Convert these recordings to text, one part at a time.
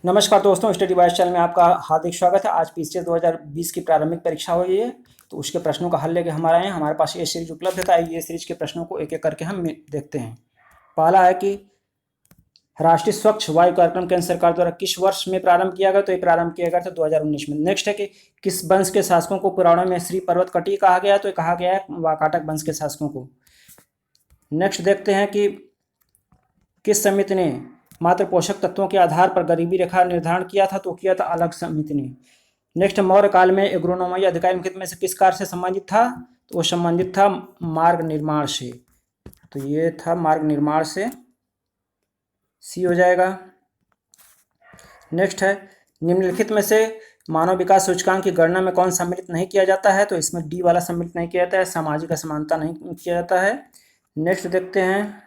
नमस्कार दोस्तों, स्टडी बाइस चैनल में आपका हार्दिक स्वागत है। आज पीसीएस 2020 की प्रारंभिक परीक्षा हुई है, तो उसके प्रश्नों का हल लेके हम आए हैं। हमारे पास ये सीरीज उपलब्ध है, तो आइए ये सीरीज के प्रश्नों को एक एक करके हम देखते हैं। पहला है कि राष्ट्रीय स्वच्छ वायु कार्यक्रम केंद्र सरकार द्वारा किस वर्ष में प्रारंभ किया गया? तो ये प्रारंभ किया गया था 2019 में। नेक्स्ट है कि किस वंश के शासकों को पुराणों में श्री पर्वतकटी कहा गया? तो ये कहा गया है वाकाटक वंश के शासकों को। नेक्स्ट देखते हैं कि किस समिति ने मात्र पोषक तत्वों के आधार पर गरीबी रेखा निर्धारण किया था? तो किया था अलग समिति ने। नेक्स्ट, मौर्य काल में एग्रोनोमी अधिकारी मुख्यतः में से किस कार्य से संबंधित था? तो वो संबंधित था मार्ग निर्माण से। तो ये था मार्ग निर्माण से, सी हो जाएगा। नेक्स्ट है, निम्नलिखित में से मानव विकास सूचकांक की गणना में कौन सम्मिलित नहीं किया जाता है? तो इसमें डी वाला सम्मिलित नहीं किया जाता है, सामाजिक असमानता नहीं किया जाता है। नेक्स्ट देखते हैं,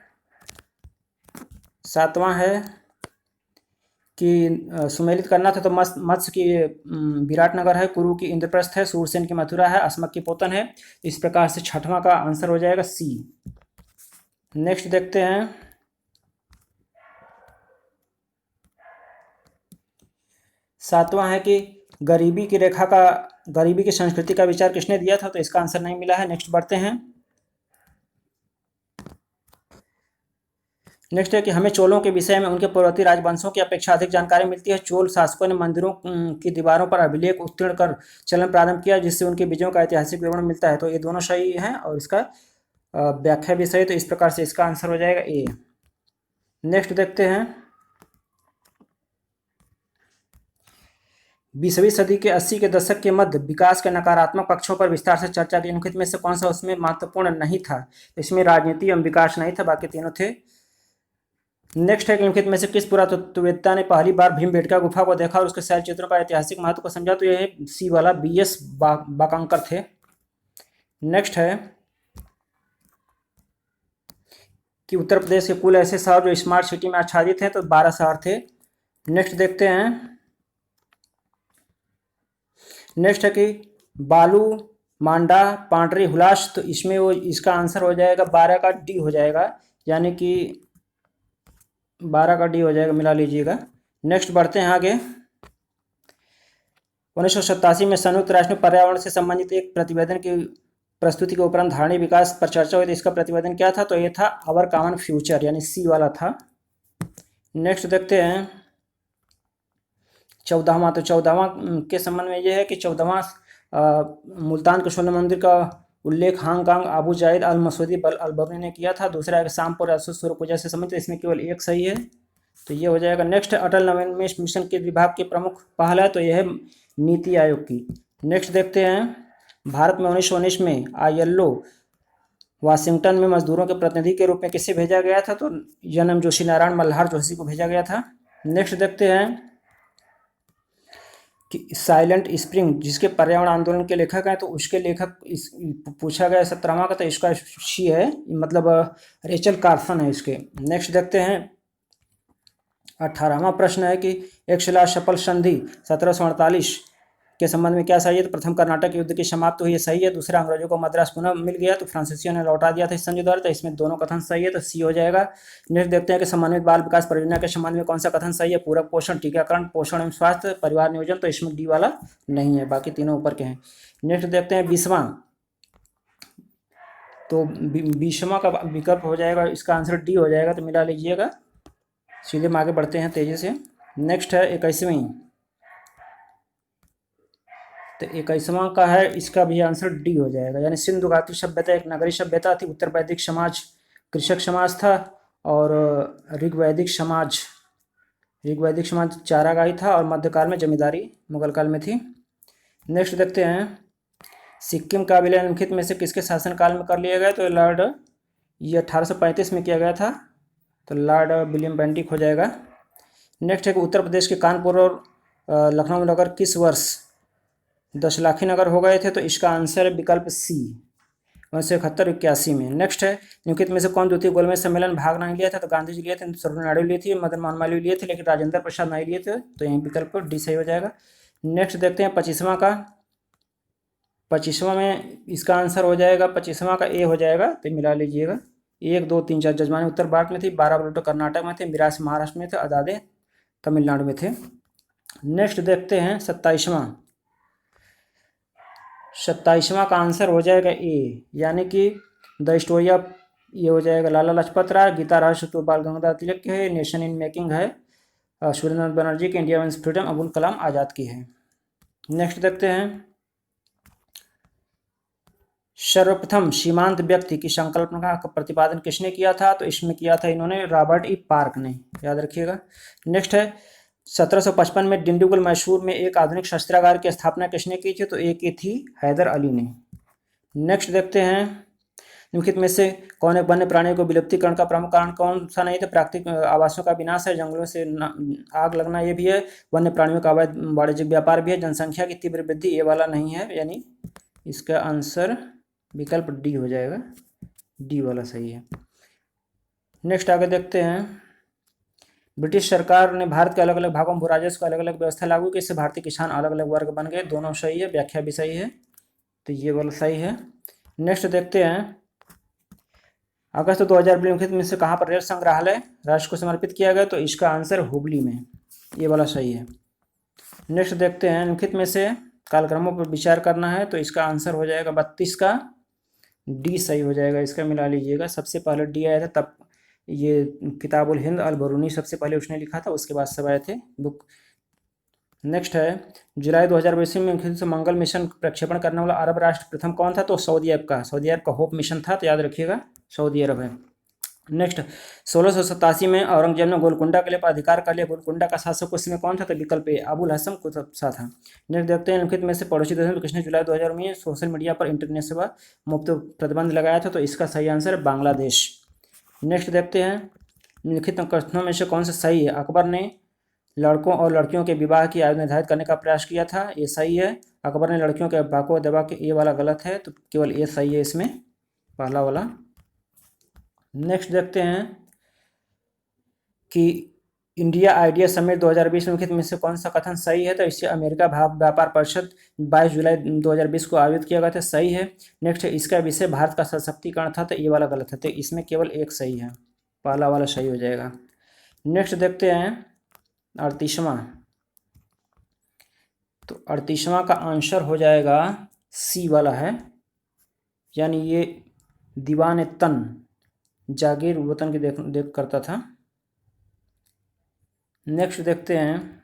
सातवां है कि सुमेलित करना था, तो मत्स्य की विराटनगर है, कुरु की इंद्रप्रस्थ है, सूरसेन की मथुरा है, अस्मक की पोतन है। इस प्रकार से छठवां का आंसर हो जाएगा सी। नेक्स्ट देखते हैं, सातवां है कि गरीबी की संस्कृति का विचार किसने दिया था? तो इसका आंसर नहीं मिला है। नेक्स्ट बढ़ते हैं। नेक्स्ट है कि हमें चोलों के विषय में उनके पूर्ववर्ती राजवंशों की अपेक्षा अधिक जानकारी मिलती है। चोल शासकों ने मंदिरों की दीवारों पर अभिलेख उत्तीर्ण कर चलन प्रारंभ किया, जिससे उनके विजयों का ऐतिहासिक विवरण मिलता है। तो ये दोनों सही हैं और इसका व्याख्या भी सही। तो इस प्रकार से इसका आंसर हो जाएगा ए। नेक्स्ट देखते हैं, 20वीं सदी के 80 के दशक के मध्य विकास के नकारात्मक पक्षों पर विस्तार से चर्चा की। निम्नलिखित में से कौन सा उसमें महत्वपूर्ण नहीं था? इसमें राजनीति एवं विकास नहीं था, बाकी तीनों थे। नेक्स्ट है कि निम्नलिखित में से किस पुरातत्ववेत्ता ने पहली बार भीमबेटका गुफा को देखा और उसके शैल चित्रों का ऐतिहासिक महत्व को समझा? तो यह सी वाला BS बाकांकर थे। नेक्स्ट है कि उत्तर प्रदेश के कुल ऐसे शहर जो स्मार्ट सिटी में आच्छादित हैं, तो 12 शहर थे। नेक्स्ट देखते हैं, नेक्स्ट है कि बालू मांडा पांडरी हुलास, तो इसमें वो इसका आंसर हो जाएगा 12 का डी हो जाएगा, यानी कि 12 का डी हो जाएगा, मिला लीजिएगा। नेक्स्ट बढ़ते हैं आगे। 1987 में संयुक्त राष्ट्र में पर्यावरण से संबंधित एक प्रतिवेदन की प्रस्तुति के उपरांत धारणीय विकास पर चर्चा हुई, तो इसका प्रतिवेदन क्या था? तो ये था आवर कॉमन फ्यूचर, यानी सी वाला था। नेक्स्ट देखते हैं 14वां। तो 14वां के संबंध में ये है कि 14वां मुल्तान के स्वर्ण मंदिर का उल्लेख हांगकांग आबू जाहिद अल मसूदी अल बबरी ने किया था। दूसरा है शामपुर सूर्य पूजा से संबंधित, इसमें केवल एक सही है, तो ये हो जाएगा। नेक्स्ट, अटल नवोन्मेष मिशन के विभाग के प्रमुख पहल है, तो यह है नीति आयोग की। नेक्स्ट देखते हैं, भारत में 1919 में ILO वाशिंगटन में मजदूरों के प्रतिनिधि के रूप में किसे भेजा गया था? तो NM जोशी, नारायण मल्हार जोशी को भेजा गया था। नेक्स्ट देखते हैं कि साइलेंट स्प्रिंग जिसके पर्यावरण आंदोलन के लेखक हैं, तो उसके लेखक पूछा गया 17वां का, तो इसका शी है, मतलब रेचल कार्सन है इसके। नेक्स्ट देखते हैं, 18वां प्रश्न है कि एक शिला सफल संधि 1748 के संबंध में क्या सही है? तो प्रथम कर्नाटक युद्ध की समाप्त हुई, सही है। दूसरा, अंग्रेजों को मद्रास पुनः मिल गया, तो फ्रांसीसियों ने लौटा दिया था इस संधि द्वारा, तो इसमें दोनों कथन सही है, तो सी हो जाएगा। नेक्स्ट देखते हैं कि समन्वित बाल विकास परियोजना के संबंध में कौन सा कथन सही है? पूरक पोषण, टीकाकरण, पोषण एवं स्वास्थ्य, परिवार नियोजन, तो इसमें डी वाला नहीं है, बाकी तीनों ऊपर के हैं। नेक्स्ट देखते हैं 20वां। तो 20वां का विकल्प हो जाएगा, इसका आंसर डी हो जाएगा, तो मिला लीजिएगा। सीधे हम आगे बढ़ते हैं तेजी से। नेक्स्ट है 21वीं। तो 21वां का है, इसका भी आंसर डी हो जाएगा, यानी सिंधु घाटी सभ्यता एक नगरीय सभ्यता थी, उत्तर वैदिक समाज कृषक समाज था, और ऋग्वैदिक समाज चारागाही था, और मध्यकाल में जमींदारी मुगल काल में थी। नेक्स्ट देखते हैं, सिक्किम का विलय निम्नलिखित में से किसके शासनकाल में कर लिया गया? तो लॉर्ड, ये 1835 में किया गया था, तो लॉर्ड विलियम बेंटिक हो जाएगा। नेक्स्ट है कि उत्तर प्रदेश के कानपुर और लखनऊ नगर किस वर्ष 10 लाखी नगर हो गए थे? तो इसका आंसर है विकल्प सी, 1971-81 में। नेक्स्ट है, निम्नलिखित में से कौन द्वितीय गोलमेज सम्मेलन भाग नहीं लिया था? तो गांधी जी लिए थे, सरोजिनी नायडू लिए थे, मदन मोहन मालवीय लिए थे, लेकिन राजेंद्र प्रसाद नहीं लिए थे, तो यही विकल्प डी सही हो जाएगा। नेक्स्ट देखते हैं 25वां का। 25वां में इसका आंसर हो जाएगा, 25वां का ए हो जाएगा, तो मिला लीजिएगा। 1 2 3 4 जजमानी उत्तर भारत में थी, 12 बलुटो कर्नाटक में थे, 82 महाराष्ट्र में थे, अदादे तमिलनाडु में थे। नेक्स्ट देखते हैं 27वां का आंसर हो जाएगा ए, यानी कि द स्टोरी ऑफ, ये हो जाएगा लाला लाजपत राय। गीता रहस्य तो बाल गंगाधर तिलक की है। नेशन इन मेकिंग है सुरेंद्र बनर्जी की। India means freedom Abul Kalam Azad की है। नेक्स्ट देखते हैं, सर्वप्रथम सीमांत व्यक्ति की संकल्पना का प्रतिपादन किसने किया था? तो इसमें किया था इन्होंने रॉबर्ट ई पार्क ने, याद रखिएगा। नेक्स्ट है 1755 में डिंडीगुल मैसूर में एक आधुनिक शस्त्रागार की स्थापना किसने की थी? तो एक की थी हैदर अली ने। नेक्स्ट देखते हैं, निम्नलिखित में से कौन एक वन्य प्राणियों को विलुप्तीकरण का प्रमुख कारण कौन सा नहीं था? प्राकृतिक आवासों का विनाश है, जंगलों से आग लगना ये भी है, वन्य प्राणियों का अवैध वाणिज्यिक व्यापार भी है, जनसंख्या की तीव्र वृद्धि ये वाला नहीं है, यानी इसका आंसर विकल्प डी हो जाएगा, डी वाला सही है। नेक्स्ट आगे देखते हैं, ब्रिटिश सरकार ने भारत के अलग अलग भागों में भू राजस्व को अलग अलग व्यवस्था लागू की, इससे भारतीय किसान अलग अलग वर्ग बन गए। दोनों सही है, व्याख्या भी सही है, तो ये वाला सही है। नेक्स्ट देखते हैं, अगस्त 2020 में से कहाँ पर रेल संग्रहालय राष्ट्र को समर्पित किया गया? तो इसका आंसर हुबली में, ये वाला सही है। नेक्स्ट देखते हैं, निम्नलिखित में से कालक्रमों पर विचार करना है, तो इसका आंसर हो जाएगा 32 का डी सही हो जाएगा। इसका मिला लीजिएगा, सबसे पहले डी आया था, तब ये किताबुल हिंद अल बरूनी सबसे पहले उसने लिखा था, उसके बाद सब आए थे बुक। नेक्स्ट है, जुलाई 2020 में फिर से मंगल मिशन प्रक्षेपण करने वाला अरब राष्ट्र प्रथम कौन था? तो सऊदी अरब का होप मिशन था, तो याद रखिएगा सऊदी अरब है। नेक्स्ट 1687 में औरंगजेब ने गोलकुंडा किले पर अधिकार कर लिया। गोलकुंडा का शासक उस समय कौन था? तो विकल्प ए अबुल हसन कुतुब शाह था। नेक्स्ट देखते हैं, निम्नलिखित में से पड़ोसी देशों में किसने जुलाई 2000 में सोशल मीडिया पर इंटरनेट सेवा मुफ्त प्रतिबंध लगाया था? तो इसका सही आंसर है बांग्लादेश। नेक्स्ट देखते हैं, निम्नलिखित कथनों में से कौन सा सही है? अकबर ने लड़कों और लड़कियों के विवाह की आयु निर्धारित करने का प्रयास किया था, ये सही है। अकबर ने लड़कियों के विवाह को दबा के, ये वाला गलत है, तो केवल ये सही है इसमें, पहला वाला। नेक्स्ट देखते हैं कि इंडिया आइडिया समिट 2020 में से कौन सा कथन सही है? तो इससे अमेरिका व्यापार परिषद 22 जुलाई 2020 को आयोजित किया गया था, सही है। नेक्स्ट है, इसका विषय भारत का सशक्तिकरण था, तो ये वाला गलत है, तो इसमें केवल एक सही है, पहला वाला सही हो जाएगा। नेक्स्ट देखते हैं 38वां, तो 38वां का आंसर हो जाएगा सी वाला है, यानी ये दीवान तन जागीर वतन की देख करता था। नेक्स्ट देखते हैं,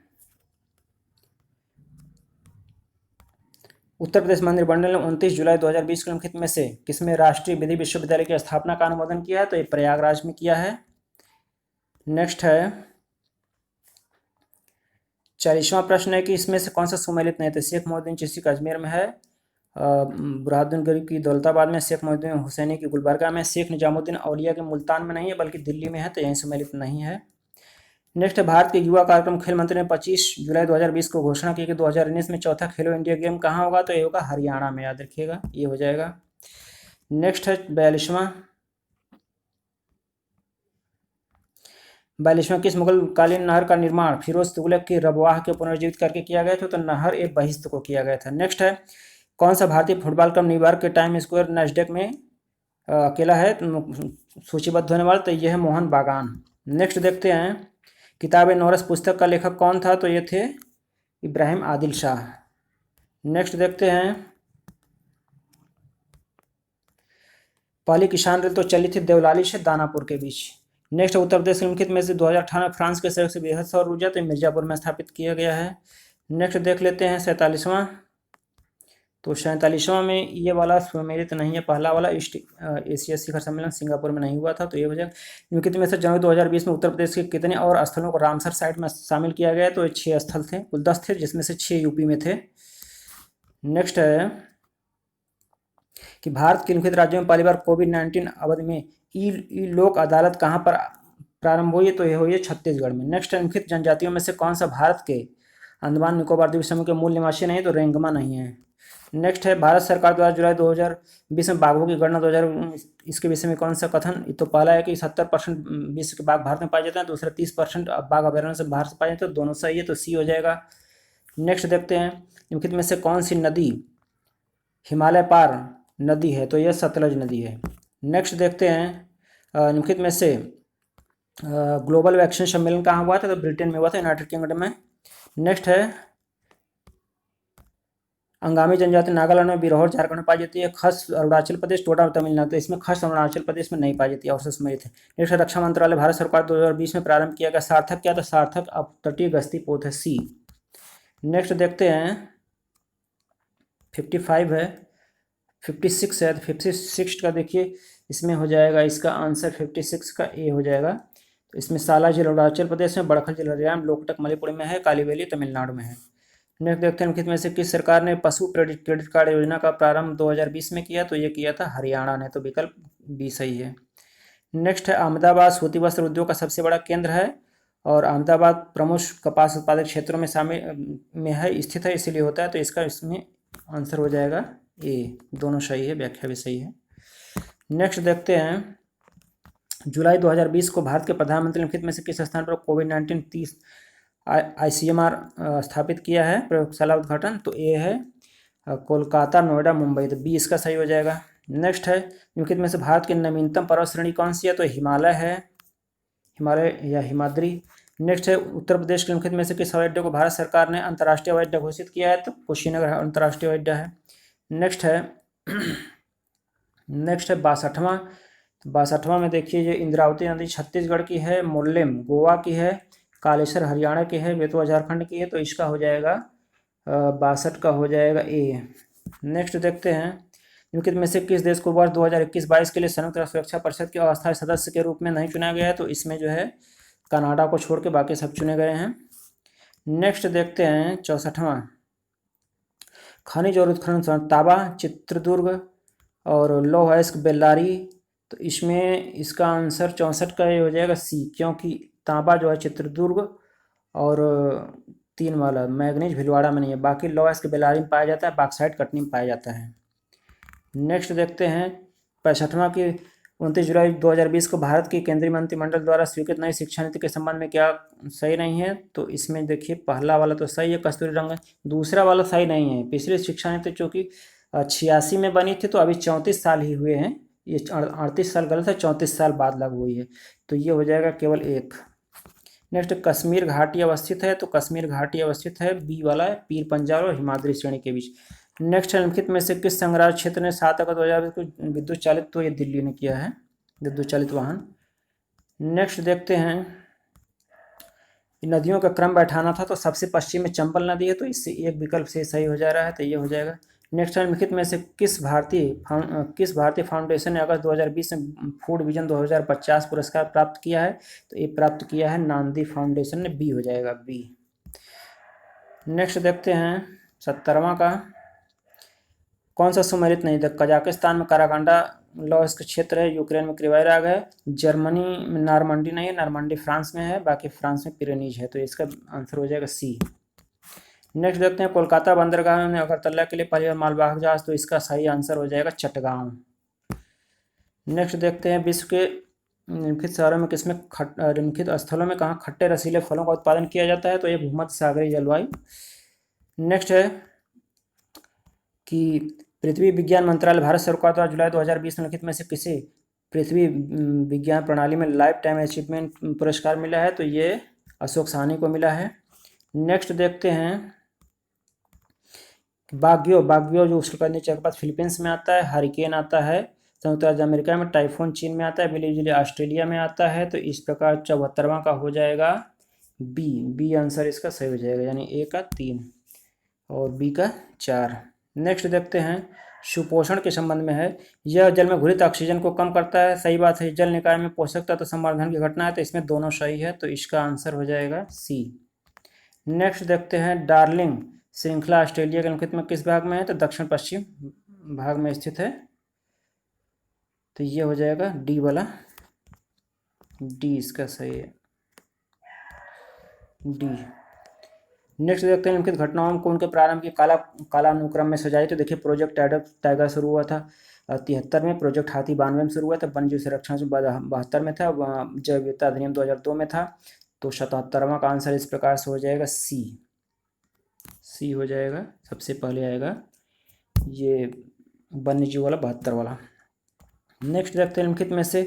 उत्तर प्रदेश मंत्रिमंडल ने 29 जुलाई 2020 के निम्नलिखित में से किसमें राष्ट्रीय विधि विश्वविद्यालय की स्थापना का अनुमोदन किया है? तो ये प्रयागराज में किया है। नेक्स्ट है 40वां प्रश्न है कि इसमें से कौन सा सुमेलित नहीं था? शेख मोहद्दीन चिश्ती का अजमेर में है, बुरहानुद्दीन गरीब की दौलताबाद में, शेख मोहद्दीन हुसैनी की गुलबर्गा में, शेख निजामुद्दीन औलिया के मुल्तान में नहीं है बल्कि दिल्ली में है, तो यहीं सुमेलित नहीं है। नेक्स्ट है, भारत के युवा कार्यक्रम खेल मंत्री ने 25 जुलाई 2020 को घोषणा की कि 2019 में चौथा खेलो इंडिया गेम कहाँ होगा? तो ये होगा हरियाणा में, याद रखिएगा, ये हो जाएगा। नेक्स्ट है 42वां किस मुगल कालीन नहर का निर्माण फिरोज तुगलक की रबवाह के पुनर्जीवित करके किया गया था? तो नहर ए बहिश्त को किया गया था। नेक्स्ट है, कौन सा भारतीय फुटबॉल क्लब न्यूयॉर्क के टाइम स्क्वायर नैस्डैक में अकेला है सूचीबद्ध होने वाला? तो यह है मोहन बागान। नेक्स्ट देखते हैं, किताब नौरस पुस्तक का लेखक कौन था? तो ये थे इब्राहिम आदिल शाह। नेक्स्ट देखते हैं, पहली किसान रेल तो चली थी देवलाली से दानापुर के बीच। नेक्स्ट उत्तर प्रदेश निम्नलिखित में से 2018 में फ्रांस के सहयोग से बृहद सौर ऊर्जा तो मिर्जापुर में स्थापित किया गया है। नेक्स्ट देख लेते हैं 47वां, तो 47वां में ये वाला सुमेलित नहीं है, पहला वाला ईस्ट एशिया शिखर सम्मेलन सिंगापुर में नहीं हुआ था, तो ये हो जाएगा। निम्नलिखित में से जनवरी 2020 में उत्तर प्रदेश के कितने और स्थलों को रामसर साइट में शामिल किया गया? तो 6 स्थल थे, कुल 10 थे, जिसमें से 6 यूपी में थे। नेक्स्ट है कि भारत के निम्नलिखित राज्यों में पहली बार कोविड-19 अवधि में ई लोक अदालत कहाँ पर प्रारंभ हुई? तो ये हुई है छत्तीसगढ़ में। नेक्स्ट निम्नलिखित जनजातियों में से कौन सा भारत के अंडमान निकोबार द्वीप समूह के मूल निवासी नहीं? तो रेंगमा नहीं है। नेक्स्ट है, भारत सरकार द्वारा जुलाई 2020 में बाघों की गणना 2000 इसके विषय में कौन सा कथन? तो पहला है कि 70% विश्व के बाघ भारत में पाए जाते हैं, दूसरा 30% बाघ अभयारण्य से बाहर से पाए जाते हैं, तो दोनों सही है, तो सी हो जाएगा। नेक्स्ट देखते हैं, निम्नलिखित में से कौन सी नदी हिमालय पार नदी है? तो यह सतलज नदी है। नेक्स्ट देखते हैं, निम्नलिखित में से ग्लोबल वैक्सीन सम्मेलन कहाँ हुआ था? तो ब्रिटेन में हुआ था, यूनाइटेड किंगडम में। नेक्स्ट है अंगामी जनजाति नागालैंड में, बिरहोर झारखंड में पाई जाती है। खस अरुणाचल प्रदेश, टोडा तमिलनाडु। तो इसमें खस अरुणाचल प्रदेश में नहीं पाई जाती है, अवशेष सम्मिलित है। नेक्स्ट रक्षा मंत्रालय भारत सरकार 2020 में प्रारंभ किया गया। सार्थक क्या था? सार्थक अपतटीय गश्ती पोत है, सी। नेक्स्ट देखते हैं 55 है, 56 है। तो 56 का देखिए इसमें हो जाएगा, इसका आंसर 56 का ए हो जाएगा। तो इसमें साला जिला अरुणाचल प्रदेश में, बड़खल जिला हरियाणा में, लोकटक मणिपुर में है, कालीबेली तमिलनाडु में है। नेक्स्ट देखते हैं निम्नलिखित में से किस सरकार ने पशु क्रेडिट कार्ड योजना का प्रारंभ 2020 में किया? तो ये किया था हरियाणा ने, तो विकल्प बी सही है। नेक्स्ट है अहमदाबाद सूती वस्त्र उद्योग का सबसे बड़ा केंद्र है, और अहमदाबाद प्रमुख कपास उत्पादक क्षेत्रों में शामिल में है, स्थित है, इसीलिए होता है। तो इसका इसमें आंसर हो जाएगा ए। दोनों सही है, व्याख्या भी सही है। नेक्स्ट देखते हैं जुलाई 2020 को भारत के प्रधानमंत्री निम्नलिखित में से किस स्थान पर कोविड-19 30 ICMR स्थापित किया है, प्रयोगशाला उद्घाटन? तो ए है कोलकाता, नोएडा, मुंबई। तो बी इसका सही हो जाएगा। नेक्स्ट है निम्नलिखित में से भारत की नवीनतम पर्वत श्रेणी कौन सी है? तो हिमालय है, हिमालय या हिमाद्री। नेक्स्ट है उत्तर प्रदेश के निम्नलिखित में से किस हवाई अड्डे को भारत सरकार ने अंतर्राष्ट्रीय हवाई अड्डा घोषित किया है? तो कुशीनगर अंतर्राष्ट्रीय हवाई अड्डा है। नेक्स्ट है 62वां। 62वां में देखिए ये इंद्रावती नदी छत्तीसगढ़ की है, मोल्लेम गोवा की है, कालेश्वर हरियाणा की है, बेतवा झारखंड की है। तो इसका हो जाएगा 62 का हो जाएगा ए। नेक्स्ट देखते हैं निम्नलिखित में से किस देश को वर्ष 2021-22 के लिए संयुक्त राष्ट्र सुरक्षा परिषद के अस्थायी सदस्य के रूप में नहीं चुना गया है? तो इसमें जो है कनाडा को छोड़ के बाकी सब चुने गए हैं। नेक्स्ट देखते हैं 64वां खनिज और उत्खनन, ताबा, चित्रदुर्ग और लौह अयस्क, बेल्लारी। तो इसमें इसका आंसर 64 का ये हो जाएगा सी, क्योंकि तांबा जो है चित्रदुर्ग और 3 वाला मैग्नीज भीलवाड़ा में नहीं है, बाकी लौह अयस्क बेल्लारी में पाया जाता है, बॉक्साइट कटनी में पाया जाता है। नेक्स्ट देखते हैं 65वां की 29 जुलाई 2020 को भारत की केंद्रीय मंत्रिमंडल द्वारा स्वीकृत नई शिक्षा नीति के संबंध में क्या सही नहीं है? तो इसमें देखिए पहला वाला तो सही है, कस्तूरी रंगन। दूसरा वाला सही नहीं है। पिछली शिक्षा नीति चूँकि 86 में बनी थी, तो अभी 34 साल ही हुए हैं। ये 38 साल गलत है, 34 साल बाद लागू हुई है। तो ये हो जाएगा केवल एक। नेक्स्ट कश्मीर घाटी अवस्थित है, तो कश्मीर घाटी अवस्थित है, बी वाला है, पीर पंजाल और हिमाद्री श्रेणी के बीच। नेक्स्ट निम्नलिखित में से किस संघराज्य क्षेत्र ने 7 अगस्त 2020 को विद्युत चालित? तो ये दिल्ली ने किया है, विद्युत चालित वाहन। नेक्स्ट देखते हैं नदियों का क्रम बैठाना था, तो सबसे पश्चिम में चंबल नदी है, तो इससे एक विकल्प से सही हो जा रहा है, तो ये हो जाएगा। नेक्स्ट निम्नलिखित में से किस भारतीय फाउंडेशन ने अगस्त 2020 में फूड विजन 2050 पुरस्कार प्राप्त किया है? तो ये प्राप्त किया है नांदी फाउंडेशन ने, बी हो जाएगा, बी। नेक्स्ट देखते हैं 70वां का कौन सा सुमेलित नहीं था? कजाकिस्तान में काराकांडा लौह अयस्क क्षेत्र है, यूक्रेन में क्रिवाई राग है, जर्मनी में नारमंडी नहीं है, नारमंडी फ्रांस में है, बाकी फ्रांस में पिरेनीज है। तो इसका आंसर हो जाएगा सी। नेक्स्ट देखते हैं कोलकाता बंदरगाह में अगरतला के लिए पहली बार मालवाहक जहाज, तो इसका सही आंसर हो जाएगा चटगांव। नेक्स्ट देखते हैं विश्व के निम्नलिखित शहरों में किसमें निम्नलिखित स्थलों में कहाँ खट्टे रसीले फलों का उत्पादन किया जाता है? तो ये भूमध्य सागरीय जलवायु। नेक्स्ट है कि पृथ्वी विज्ञान मंत्रालय भारत सरकार द्वारा जुलाई 2020 निम्नलिखित में से किसे पृथ्वी विज्ञान प्रणाली में लाइफ टाइम अचीवमेंट पुरस्कार मिला है? तो ये अशोक साहनी को मिला है। नेक्स्ट देखते हैं बाग्यो जो उष्णकटिबंधीय चक्रवात फिलीपींस में आता है, हरिकेन आता है संयुक्त राज्य अमेरिका में, टाइफून चीन में आता है, बिलीजुली ऑस्ट्रेलिया में आता है। तो इस प्रकार 74वां का हो जाएगा बी आंसर इसका सही हो जाएगा, यानी ए का 3 और बी का 4। नेक्स्ट देखते हैं सुपोषण के संबंध में है, यह जल में घुलित ऑक्सीजन को कम करता है, सही बात है। जल निकाय में पोषक तत्व संवर्धन की घटना है, तो इसमें दोनों सही है, तो इसका आंसर हो जाएगा सी। नेक्स्ट देखते हैं डार्लिंग श्रृंखला ऑस्ट्रेलिया के निम्नलिखित में किस भाग में है? तो दक्षिण पश्चिम भाग में स्थित है, तो ये हो जाएगा डी वाला, डी इसका सही है, डी। नेक्स्ट देखते हैं निम्नलिखित घटनाओं को उनके प्रारंभ की कालानुक्रम में सजाई। तो देखिए प्रोजेक्ट टाइगर शुरू हुआ था 73 में, प्रोजेक्ट हाथी 92 में शुरू हुआ था, वन्यजीव संरक्षण 72 में था, जैव विविधता अधिनियम 2002 में था। तो 77वां का आंसर इस प्रकार से हो जाएगा सी हो जाएगा, सबसे पहले आएगा ये वन्यजीव वाला 72 वाला। नेक्स्ट देखते हैं निम्नलिखित में से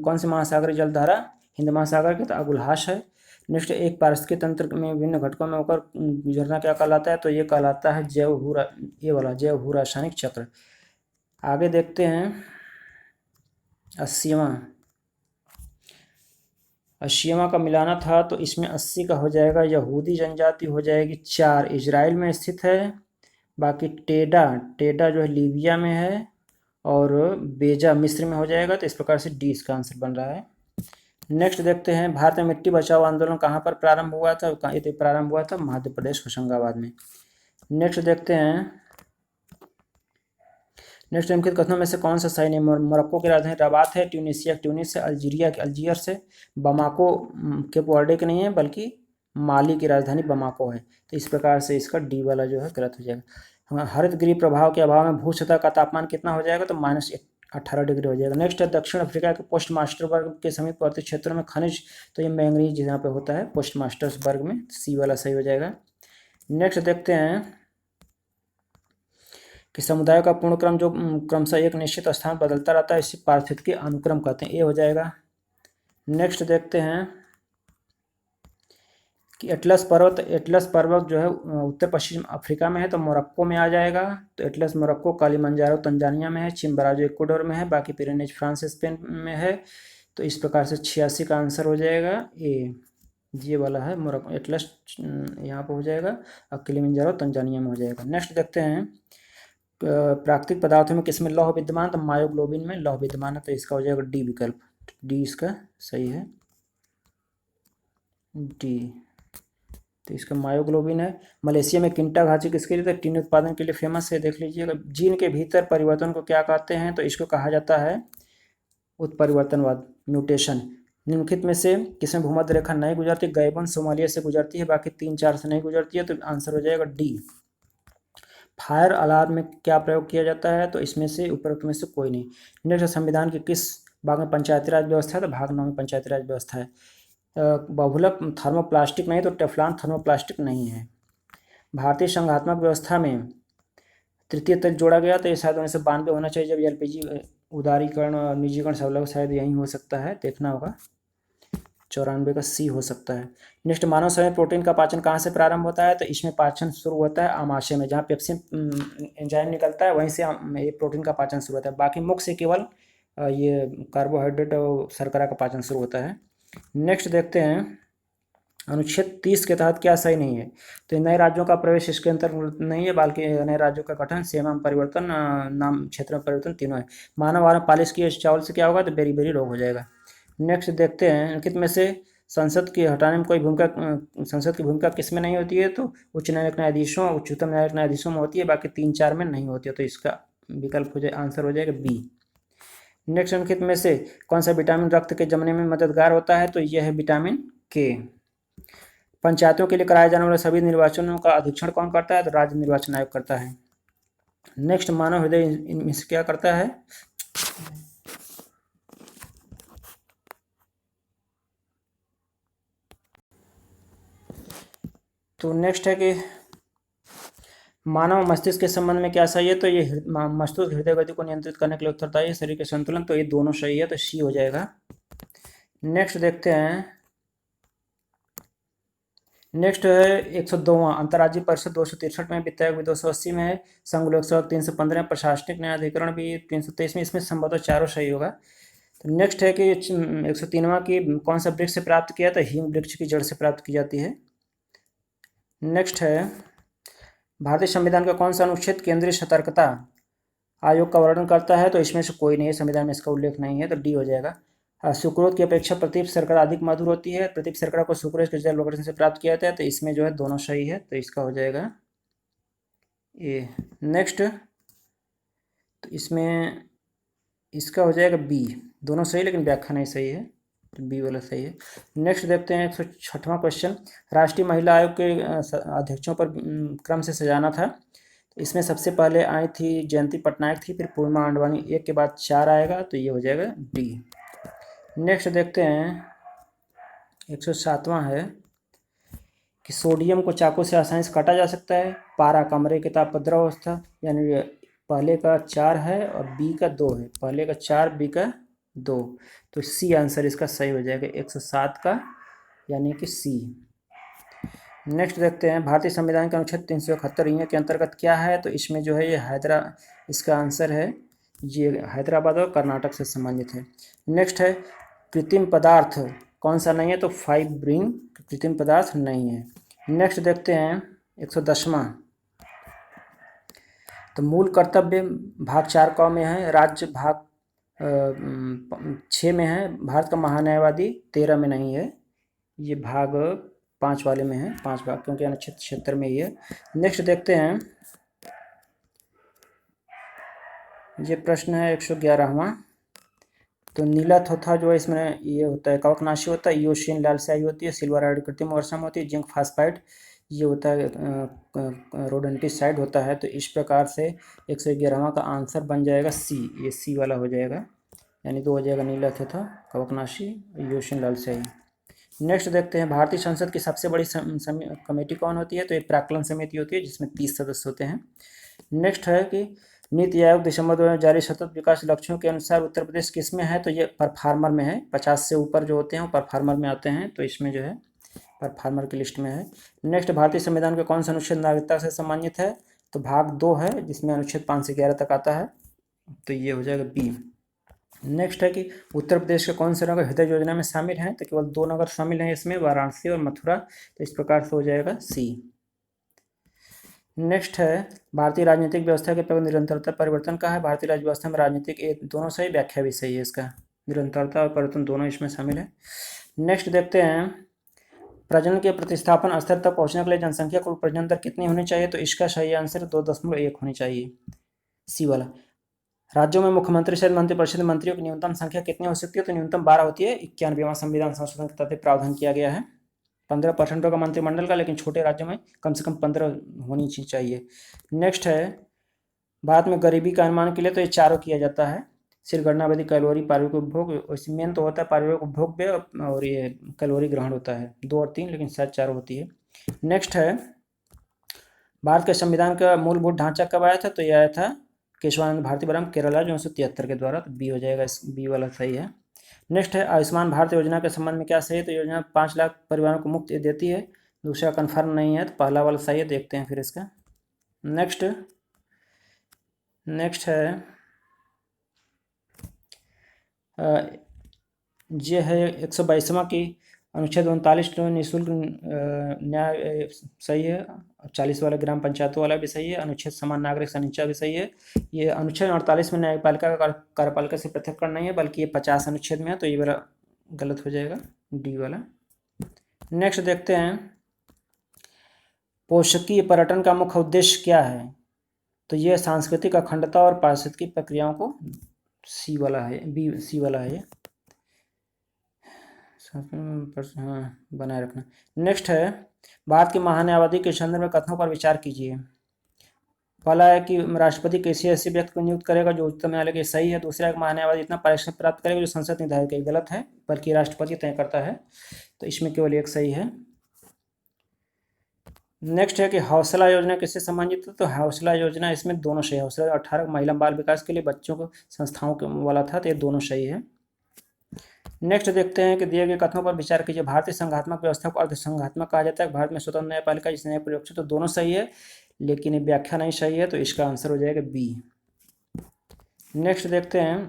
कौन सी महासागरीय जलधारा हिंद महासागर की? तो अगुलहास है। नेक्स्ट, एक पारिस्थितिकी तंत्र में विभिन्न घटकों में होकर गुजरना क्या कहलाता है? तो ये कहलाता है ये वाला जैव भू रासायनिक चक्र। आगे देखते हैं 80वां का मिलाना था, तो इसमें 80 का हो जाएगा यहूदी जनजाति हो जाएगी 4, इजराइल में स्थित है। बाकी टेडा जो है लीबिया में है, और बेजा मिस्र में हो जाएगा। तो इस प्रकार से डी इसका आंसर बन रहा है। नेक्स्ट देखते हैं, भारत में मिट्टी बचाओ आंदोलन कहाँ पर प्रारंभ हुआ था? ये प्रारंभ हुआ था मध्य प्रदेश होशंगाबाद में। नेक्स्ट देखते हैं, नेक्स्ट निम्नलिखित कथनों में से कौन सा सही नहीं? मोरक्को की राजधानी रबात है, ट्यूनिसिया ट्यूनिस है, अल्जीरिया के अल्जीयर से, बमाको के वर्डे के नहीं है बल्कि माली की राजधानी बमाको है। तो इस प्रकार से इसका डी वाला जो है गलत हो जाएगा। हरित गृह प्रभाव के अभाव में भू सतह का तापमान कितना हो जाएगा? तो -18 डिग्री हो जाएगा। नेक्स्ट है, दक्षिण अफ्रीका के पोस्ट मास्टरबर्ग के समीपवर्ती क्षेत्रों में खनिज, तो ये मैंगनीज यहाँ पे होता है पोस्ट मास्टर्सबर्ग में, सी वाला सही हो जाएगा। नेक्स्ट देखते हैं कि समुदाय का पूर्ण क्रम जो क्रमशः एक निश्चित स्थान बदलता रहता है, इसे पारिस्थितिकी अनुक्रम कहते हैं, ये हो जाएगा। नेक्स्ट देखते हैं कि एटलस पर्वत जो है उत्तर पश्चिम अफ्रीका में है, तो मोरक्को में आ जाएगा। तो एटलस मोरक्को, कालीमंजारो तंजानिया में है, चिम्बराजो इक्वाडोर में है, बाकी पिरेनीज फ्रांस स्पेन में है। तो इस प्रकार से 86 का आंसर हो जाएगा ये वाला है मोरक्को, एटलस यहाँ पर हो जाएगा, और किलिमंजारो तंजानिया में हो जाएगा। नेक्स्ट देखते हैं, प्राकृतिक पदार्थों में किसमें लौह विद्यमान? तो मायोग्लोबिन में लौह विद्यमान है, तो इसका हो जाएगा डी विकल्प। डी इसका सही है, डी। तो इसका मायोग्लोबिन है। मलेशिया में किंटा घाटी किसके लिए? तो टीन उत्पादन के लिए फेमस है, देख लीजिएगा। जीन के भीतर परिवर्तन को क्या कहते हैं? तो इसको कहा जाता है उत्परिवर्तनवाद, म्यूटेशन। निम्नलिखित में से किसमें भूमध्य रेखा नहीं गुजरती? गैबन सोमालिया से गुजरती है, बाकी 3-4 से नहीं गुजरती है, तो आंसर हो जाएगा डी। फायर अलार्म में क्या प्रयोग किया जाता है? तो इसमें से उपरोक्त में से कोई नहीं। नेक्स्ट, संविधान के किस भाग में पंचायती राज व्यवस्था है? तो भाग 9 में पंचायती राज व्यवस्था है। बहुलक थर्मोप्लास्टिक नहीं, तो टेफ्लॉन थर्मोप्लास्टिक नहीं है। भारतीय संघात्मक व्यवस्था में तृतीय तर्क जोड़ा गया, तो ये शायद 1992 होना चाहिए, जब एलपीजी उदारीकरण और निजीकरण सब लोग, शायद यही हो सकता है, देखना होगा। 94 का सी हो सकता है। नेक्स्ट, मानव शरीर में प्रोटीन का पाचन कहाँ से प्रारंभ होता है? तो इसमें पाचन शुरू होता है आमाशय में, जहाँ पेप्सिन एंजाइम निकलता है, वहीं से ये प्रोटीन का पाचन शुरू होता है। बाकी मुख से केवल ये कार्बोहाइड्रेट और शर्करा का पाचन शुरू होता है। नेक्स्ट देखते हैं, अनुच्छेद 30 के तहत क्या सही नहीं है? तो नए राज्यों का प्रवेश इसके अंतर्गत नहीं है, बल्कि नए राज्यों का गठन, सेवा में परिवर्तन, नाम क्षेत्र में परिवर्तन, तीनों है। मानव आहार पालिश किए चावल से क्या होगा? तो बेरी रोग हो जाएगा। नेक्स्ट देखते हैं, निम्नलिखित में से संसद की हटाने में कोई भूमिका, संसद की भूमिका किसमें नहीं होती है? तो उच्च न्यायालय के न्यायाधीशों, उच्चतम न्यायालय के न्यायाधीशों में होती है, बाकी 3-4 में नहीं होती है, तो इसका विकल्प हो जाए, आंसर हो जाएगा बी। नेक्स्ट, निम्नलिखित में से कौन सा विटामिन रक्त के जमने में मददगार होता है? तो यह है विटामिन के। पंचायतों के लिए कराए जाने वाले सभी निर्वाचनों का अधीक्षण कौन करता है? तो राज्य निर्वाचन आयोग करता है। नेक्स्ट, मानव हृदय इनमें से क्या करता है? तो नेक्स्ट है कि मानव मस्तिष्क के संबंध में क्या सही है? तो ये मस्तिष्क हृदय गति को नियंत्रित करने के लिए उत्तरदायी है, शरीर के संतुलन, तो ये दोनों सही है, तो सी हो जाएगा। नेक्स्ट देखते हैं, नेक्स्ट है 102वां अंतर्राज्यीय परिषद 263 में, वित्त आयोग भी 280 में है, संघ लोक सेवक 315, प्रशासनिक न्यायाधिकरण भी 323 में, इसमें संभवतः चारों सही होगा। तो नेक्स्ट है कि 103वां की कौन सा वृक्ष से प्राप्त किया? तो हींग वृक्ष की जड़ से प्राप्त की जाती है। नेक्स्ट है, भारतीय संविधान का कौन सा अनुच्छेद केंद्रीय सतर्कता आयोग का वर्णन करता है? तो इसमें से कोई नहीं है, संविधान में इसका उल्लेख नहीं है, तो डी हो जाएगा। सुक्रोज की अपेक्षा प्रतीप शर्करा अधिक मधुर होती है, प्रतीप शर्करा को सुक्रोज के जैव लोकेशन से प्राप्त किया जाता है, तो इसमें जो है दोनों सही है, तो इसका हो जाएगा ए। नेक्स्ट, तो इसमें इसका हो जाएगा बी, दोनों सही लेकिन व्याख्या नहीं सही है, तो बी वाला सही है। नेक्स्ट देखते हैं 106वां क्वेश्चन, राष्ट्रीय महिला आयोग के अध्यक्षों पर क्रम से सजाना था, तो इसमें सबसे पहले आई थी जयंती पटनायक थी, फिर पूर्णिमा आडवाणी, एक के बाद 4 आएगा, तो ये हो जाएगा डी। नेक्स्ट देखते हैं 107वां है कि सोडियम को चाकू से आसानी से काटा जा सकता है। पारा कमरे के ताप पर द्रव अवस्था, यानी पहले का 4 है और बी का 2 है, पहले का 4 बी का 2, तो सी आंसर इसका सही हो जाएगा 107 का, यानी कि सी। नेक्स्ट देखते हैं भारतीय संविधान के अनुच्छेद 371 के अंतर्गत क्या है। तो इसमें जो है ये इसका आंसर है ये हैदराबाद और कर्नाटक से संबंधित है। नेक्स्ट है कृत्रिम पदार्थ कौन सा नहीं है। तो फाइब्रिन कृत्रिम पदार्थ नहीं है। नेक्स्ट देखते हैं 110वां। तो मूल कर्तव्य भाग 4 क में है, राज्य भाग 6 में है, भारत का महान्यायवादी 13 में नहीं है, ये भाग 5 वाले में है, 5 भाग क्योंकि अनुच्छेद 76 में ही है। नेक्स्ट देखते हैं ये प्रश्न है 111वां। तो नीला थोथा जो है इसमें ये होता है कवकनाशी होता है, इओसिन लाल स्याही होती है, सिल्वर आयोड कृत्रिम वर्षम होती है, जिंक फास्फाइड ये होता है रोडेंटिसाइड होता है। तो इस प्रकार से 111वां का आंसर बन जाएगा सी, ये सी वाला हो जाएगा, यानी तो हो जाएगा नीला तथा कवकनाशी इओसिन लाल स्याही। नेक्स्ट देखते हैं भारतीय संसद की सबसे बड़ी कमेटी कौन होती है। तो ये प्राक्कलन समिति होती है जिसमें 30 सदस्य होते हैं। नेक्स्ट है कि नीति आयोग दिसंबर 2000 जारी सतत विकास लक्ष्यों के अनुसार उत्तर प्रदेश किस में है। तो ये परफार्मर में है, 50 से ऊपर जो होते हैं वो परफार्मर में आते हैं, तो इसमें जो है परफार्मर की लिस्ट में है। नेक्स्ट भारतीय संविधान के कौन सा अनुच्छेद नागरिकता से संबंधित है। तो भाग 2 है जिसमें अनुच्छेद 5 से 11 तक आता है, तो ये हो जाएगा बी। नेक्स्ट है कि उत्तर प्रदेश के कौन से नगर हृदय योजना में शामिल हैं। तो केवल 2 नगर शामिल हैं इसमें, वाराणसी और मथुरा, तो इस प्रकार से हो जाएगा सी। नेक्स्ट है भारतीय राजनीतिक व्यवस्था के प्रति निरंतरता परिवर्तन का है। भारतीय राज्य व्यवस्था में राजनीतिक एक दोनों सही, व्याख्या भी सही है इसका, निरंतरता और परिवर्तन दोनों इसमें शामिल है। नेक्स्ट देखते हैं प्रजनन के प्रतिस्थापन स्तर तक पहुंचने के लिए जनसंख्या कुल प्रजनन दर कितनी होनी चाहिए। तो इसका सही आंसर 2.1 होनी चाहिए, सी वाला। राज्यों में मुख्यमंत्री सहित मंत्रिपरिषद मंत्रियों की न्यूनतम संख्या कितनी हो सकती है। तो न्यूनतम 12 होती है। 91वां संविधान संशोधन के तहत प्रावधान किया गया है। 15% होगा मंत्रिमंडल का, लेकिन छोटे राज्यों में कम से कम 15 होनी चाहिए। नेक्स्ट है भारत में गरीबी का अनुमान के लिए तो ये चारों किया जाता है, सिरगणना विधि, कैलोरी, पारिवारिक उपभोग, मेन तो होता है पारिवारिक उपभोग पे, और ये कैलोरी ग्रहण होता है 2 और 3, लेकिन शायद 4 होती है। नेक्स्ट है भारत के संविधान का मूलभूत ढांचा कब आया था। तो यह आया था केशवानंद भारती बराम केरला 1973 के द्वारा, तो बी हो जाएगा, इस बी वाला सही है। नेक्स्ट है आयुष्मान भारत योजना के संबंध में क्या सही है। तो योजना 5 लाख परिवारों को मुफ्त देती है, दूसरा कन्फर्म नहीं है, तो पहला वाला सही है, देखते हैं फिर इसका। नेक्स्ट है ये है 122वां की अनुच्छेद 39 निःशुल्क न्याय सही है, 40 वाला ग्राम पंचायतों वाला भी सही है, अनुच्छेद समान नागरिक संरचना भी सही है। ये अनुच्छेद 48 में न्यायपालिका का कार्यपालिका से पृथक्करण नहीं है, बल्कि ये 50 अनुच्छेद में है, तो ये वाला गलत हो जाएगा, डी वाला। नेक्स्ट देखते हैं पोषकीय पर्यटन का मुख्य उद्देश्य क्या है। तो ये सांस्कृतिक अखंडता और पारिस्थितिक प्रक्रियाओं को, सी वाला है, बी सी वाला है ये, हाँ बनाए रखना। नेक्स्ट है भारत की महान्यायवादी के संदर्भ में कथनों पर विचार कीजिए। पहला है कि राष्ट्रपति किसी ऐसे व्यक्ति को नियुक्त करेगा जो उच्चतम न्यायालय के सही है। दूसरा है कि महान्यायवादी इतना पारिश्रम प्राप्त करेगा जो संसद निर्धारित करेगी, गलत है, बल्कि राष्ट्रपति तय करता है, तो इसमें केवल एक सही है। नेक्स्ट है कि हौसला योजना किससे संबंधित है। तो हौसला योजना इसमें दोनों सही है, हौसला 18 महिला बाल विकास के लिए बच्चों को संस्थाओं के वाला था, तो ये दोनों सही है। नेक्स्ट देखते हैं कि दिए गए कथनों पर विचार कीजिए। भारतीय संघात्मक व्यवस्था को अर्धसंघात्मक कहा जाता है। भारत में स्वतंत्र न्यायपालिका जिस न्यायप्रयोगशी, तो दोनों सही है, लेकिन ये व्याख्या नहीं सही है, तो इसका आंसर हो जाएगा बी। नेक्स्ट देखते हैं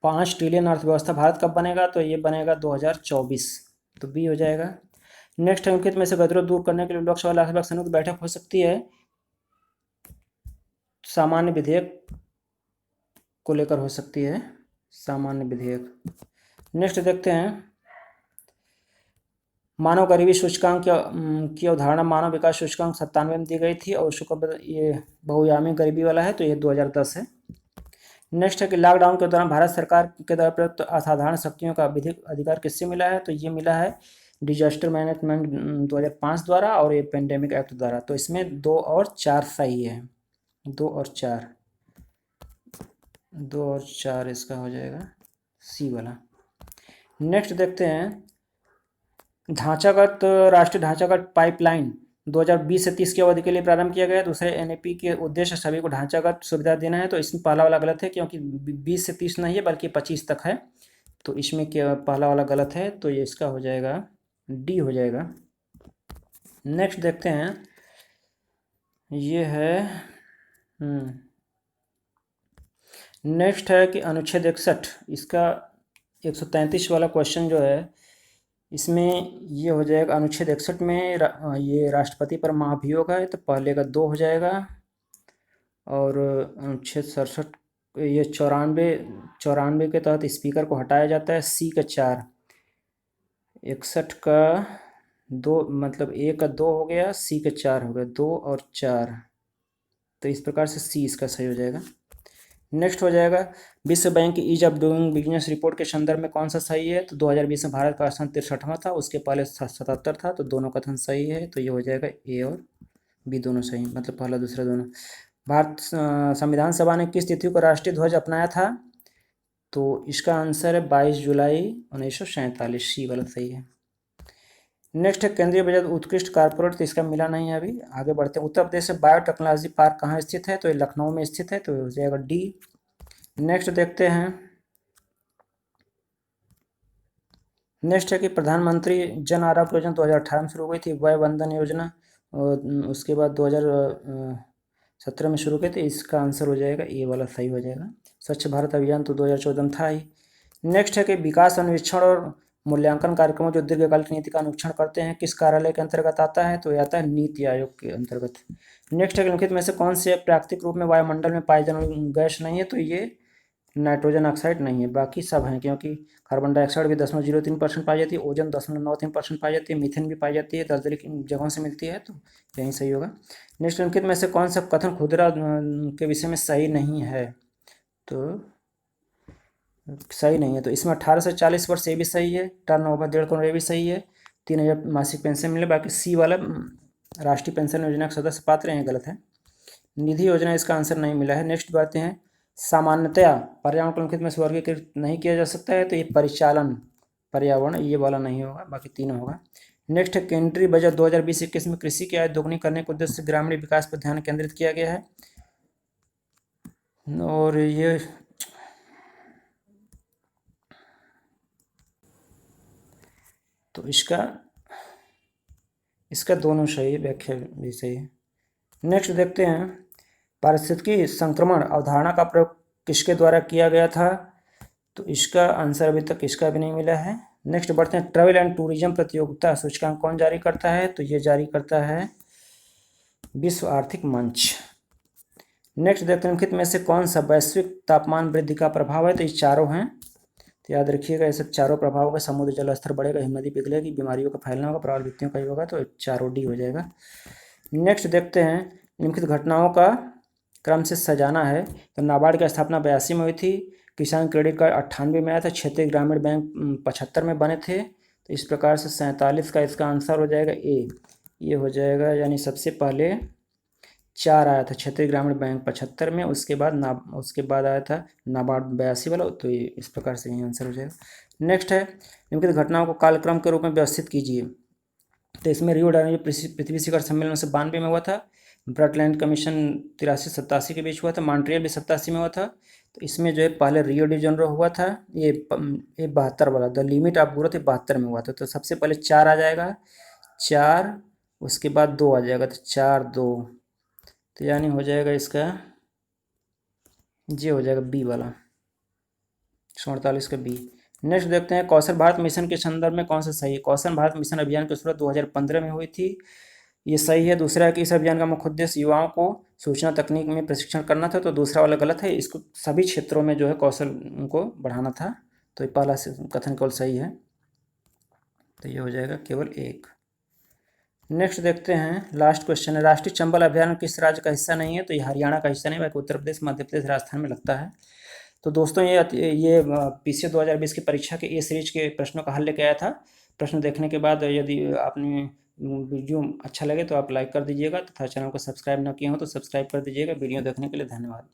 5 ट्रिलियन अर्थव्यवस्था भारत कब बनेगा। तो ये बनेगा 2024, तो बी हो जाएगा। नेक्स्ट है उनके में से गतिरोध दूर करने के लिए लोकसभा राज्यसभा संयुक्त बैठक हो सकती है, सामान्य विधेयक को लेकर हो सकती है, सामान्य विधेयक। नेक्स्ट देखते हैं मानव गरीबी सूचकांक की अवधारणा मानव विकास सूचकांक 97 में दी गई थी, और उसको ये बहुआयामी गरीबी वाला है, तो ये 2010 है। नेक्स्ट है कि लॉकडाउन के दौरान भारत सरकार के द्वारा प्रयुक्त असाधारण शक्तियों का विधिक अधिकार किससे मिला है। तो ये मिला है डिजास्टर मैनेजमेंट 2005 द्वारा और ये पेंडेमिक एक्ट द्वारा, तो इसमें 2 और 4 सही है, 2 और 4 इसका हो जाएगा सी वाला। नेक्स्ट देखते हैं ढांचागत राष्ट्रीय ढांचागत पाइपलाइन 2020 से 30 की अवधि के लिए प्रारंभ किया गया है। दूसरे एनईपी के उद्देश्य सभी को ढांचागत सुविधा देना है, तो इसमें पहला वाला गलत है, क्योंकि 20 से 30 नहीं है बल्कि 25 तक है, तो इसमें क्या पहला वाला गलत है, तो ये इसका हो जाएगा डी हो जाएगा। नेक्स्ट देखते हैं, ये है नेक्स्ट है कि अनुच्छेद 61 इसका 133 वाला क्वेश्चन जो है, इसमें ये हो जाएगा अनुच्छेद 61 में ये राष्ट्रपति पर महाभियोग है, तो पहले का 2 हो जाएगा। और अनुच्छेद 67 ये 94 के तहत स्पीकर को हटाया जाता है, सी का 4। 61 का 2 मतलब ए का 2 हो गया, सी का 4 हो गया, 2 और 4, तो इस प्रकार से सी इसका सही हो जाएगा। नेक्स्ट हो जाएगा विश्व बैंक की ease of doing business report के संदर्भ में कौन सा सही है, तो 2020 में भारत का स्थान 63वां था, उसके पहले 77 था, तो दोनों कथन सही है, तो ये हो जाएगा ए और बी दोनों सही, मतलब पहला दूसरा दोनों। भारत संविधान सभा ने किस तिथि को राष्ट्रीय ध्वज अपनाया था, तो इसका आंसर है 22 जुलाई 1947, सी वाला सही है। नेक्स्ट है केंद्रीय बजट उत्कृष्ट कारपोरेट, तो इसका मिला नहीं है, अभी आगे बढ़ते हैं। उत्तर प्रदेश में बायोटेक्नोलॉजी पार्क कहाँ स्थित है, तो ये लखनऊ में स्थित है, तो हो जाएगा डी। नेक्स्ट देखते हैं, नेक्स्ट है कि प्रधानमंत्री जन आरोग्य योजना 2018 में शुरू हुई थी, वय वंदन योजना, और उसके बाद 2017 में शुरू की थी, इसका आंसर हो जाएगा ए वाला सही हो जाएगा। स्वच्छ भारत अभियान तो 2014 में था ही। नेक्स्ट है कि विकास अन्वेषण और मूल्यांकन कार्यक्रमों जो दीर्घकालिक नीति का अनुक्षण करते हैं किस कार्यालय के अंतर्गत आता है, तो यह आता है नीति आयोग के अंतर्गत। नेक्स्ट है कि निम्नलिखित में से कौन से प्राकृतिक रूप में वायुमंडल में पाई जाने वाली गैस नहीं है, तो ये नाइट्रोजन ऑक्साइड नहीं है, बाकी सब हैं, क्योंकि कार्बन डाइऑक्साइड भी 0.03% पाई जाती है, ओजन 0.93% पाई जाती है, मीथेन भी पाई जाती है, 10 जगहों से मिलती है, तो यही सही होगा। नेक्स्ट निम्नलिखित में से कौन सा कथन खुदरा के विषय में सही नहीं है, तो सही नहीं है, तो इसमें 18 से 40 वर्ष ये भी सही है, टर्नओवर 1.5 करोड़ ये भी सही है, 3000 मासिक पेंशन मिले, बाकी सी वाला राष्ट्रीय पेंशन योजना के सदस्य पात्र हैं, गलत है। निधि योजना इसका आंसर नहीं मिला है। नेक्स्ट बातें हैं, सामान्यतया पर्यावरण को निम्नलिखित में से वर्गीकृत नहीं किया जा सकता है, तो ये परिचालन पर्यावरण ये वाला नहीं होगा, बाकी तीनों होगा। नेक्स्ट है केंद्रीय बजट 2020-21 में कृषि की आय दोगुनी करने के उद्देश्य से ग्रामीण विकास पर ध्यान केंद्रित किया गया है, और ये तो इसका दोनों सही है, व्याख्या भी सही है। नेक्स्ट देखते हैं, पारिस्थितिकी संक्रमण अवधारणा का प्रयोग किसके द्वारा किया गया था, तो इसका आंसर अभी तक इसका भी नहीं मिला है। नेक्स्ट बढ़ते हैं, ट्रैवल एंड टूरिज्म प्रतियोगिता सूचकांक कौन जारी करता है, तो ये जारी करता है विश्व आर्थिक मंच। नेक्स्ट देखते हैं, निम्नलिखित में से कौन सा वैश्विक तापमान वृद्धि का प्रभाव है, तो ये चारों हैं, तो याद रखिएगा, ये सब चारों प्रभाव का समुद्र जल स्तर बढ़ेगा, हिमनदी पिघलेगी, बीमारियों का फैलना होगा, प्रबल वित्तियों का ही होगा, तो चारों डी हो जाएगा। नेक्स्ट देखते हैं, निम्नलिखित घटनाओं का क्रम से सजाना है, तो नाबार्ड की स्थापना 82 में हुई थी, किसान क्रेडिट कार्ड 98 में आया था, क्षेत्रीय ग्रामीण बैंक 75 में बने थे, तो इस प्रकार से 47 का इसका आंसर हो जाएगा ए, ये हो जाएगा, यानी सबसे पहले 4 आया था क्षेत्रीय ग्रामीण बैंक 75 में, उसके बाद आया था नाबार्ड 82 वाला, तो ये इस प्रकार से यही आंसर हो जाएगा। नेक्स्ट है, निम्नलिखित घटनाओं को कालक्रम के रूप में व्यवस्थित कीजिए, तो इसमें रियो डायनेमियो पृथ्वी शिखर सम्मेलन 92 में हुआ था, ब्रटलैंड कमीशन 83-87 के बीच हुआ था, मॉन्ट्रियल भी 87 में हुआ था, तो इसमें जो है पहले रियो डी जेनेरो हुआ था, ये 72 वाला, द लिमिट ऑफ ग्रोथ 72 में हुआ था, तो सबसे पहले 4 आ जाएगा, 4 उसके बाद 2 आ जाएगा, तो 4 2, तो यानी हो जाएगा इसका ये हो जाएगा बी वाला, 47 का बी। नेक्स्ट देखते हैं, कौशल भारत मिशन के संदर्भ में कौन सा सही है, कौशल भारत मिशन अभियान की शुरुआत 2015 में हुई थी, ये सही है। दूसरा है कि इस अभियान का मुख्य उद्देश्य युवाओं को सूचना तकनीक में प्रशिक्षण करना था, तो दूसरा वाला गलत है, इसको सभी क्षेत्रों में जो है कौशल को बढ़ाना था, तो ये पहला कथन केवल सही है, तो ये हो जाएगा केवल 1। नेक्स्ट देखते हैं, लास्ट क्वेश्चन है, राष्ट्रीय चंबल अभियान किस राज्य का हिस्सा नहीं है, तो ये हरियाणा का हिस्सा नहीं, बाकी उत्तर प्रदेश, मध्य प्रदेश, राजस्थान में लगता है। तो दोस्तों ये पीसीएस 2020 की परीक्षा के ए सीरीज के प्रश्नों का हल लेके आया था। प्रश्न देखने के बाद यदि आपने वीडियो अच्छा लगे तो आप लाइक कर दीजिएगा, तथा चैनल को सब्सक्राइब न किए हो तो सब्सक्राइब कर दीजिएगा। वीडियो देखने के लिए धन्यवाद।